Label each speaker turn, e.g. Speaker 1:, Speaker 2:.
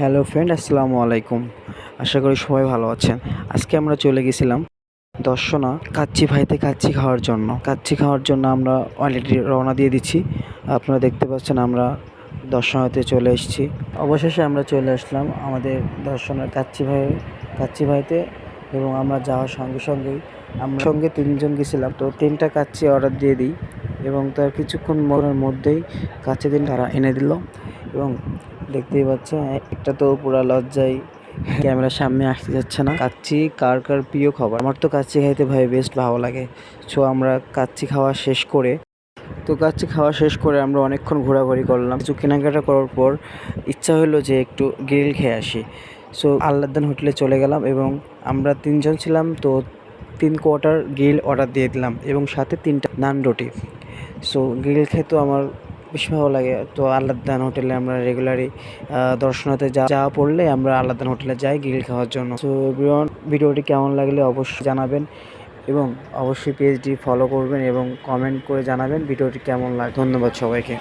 Speaker 1: Hello friend, আসসালামু আলাইকুম। আশা করি সবাই ভালো আছেন। আজকে আমরা চলে গেছিলাম দর্শনা কাচ্চি ভাইতে কাচ্চি খাওয়ার জন্য আমরা অলরেডি রওনা দিয়ে দিচ্ছি। আপনারা দেখতে পাচ্ছেন আমরা দর্শনাতে চলে এসেছি। অবশেষে আমরা চলে আসলাম আমাদের দর্শনার কাচ্চি ভাইতে এবং আমরা যাওয়ার সঙ্গে সঙ্গেই আমরা সঙ্গে 3 জন গেছিলাম। তো 3টা কাচ্চি অর্ডার দিয়ে দিই এবং তার কিছুক্ষণ মধ্যেই কাচ্চি তারা এনে দিল এবং দেখতেই পাচ্ছেন একটা তো পুরা লজ্জায় ক্যামেরার সামনে আসতে যাচ্ছে না। কাচ্চি কার কার প্রিয় খাবার? আমার তো কাচ্চি খাইতে ভাই বেস্ট ভালো লাগে। সো আমরা কাচ্চি খাওয়া শেষ করে আমরা অনেকক্ষণ ঘোরাঘুরি করলাম। কিছু কেনাকাটা করার পর ইচ্ছা হলো যে একটু গ্রিল খেয়ে আসি। সো আল্লাহদান হোটেলে চলে গেলাম এবং আমরা 3জন ছিলাম, তো 3 কোয়ার্টার গ্রিল অর্ডার দিয়ে দিলাম এবং সাথে 3টা নান রুটি। সো গ্রিল খেতে আমার বেশ ভালো লাগে। তো আল্লাহদান হোটেলে আমরা রেগুলারই দর্শনাতে যাওয়া পড়লে আমরা আল্লাহদান হোটেলে যাই গ্রিল খাওয়ার জন্য। সো এভরিওয়ান, ভিডিওটি কেমন লাগলে অবশ্যই জানাবেন এবং অবশ্যই পেজটি ফলো করবেন এবং কমেন্ট করে জানাবেন ভিডিওটি কেমন লাগে। ধন্যবাদ সবাইকে।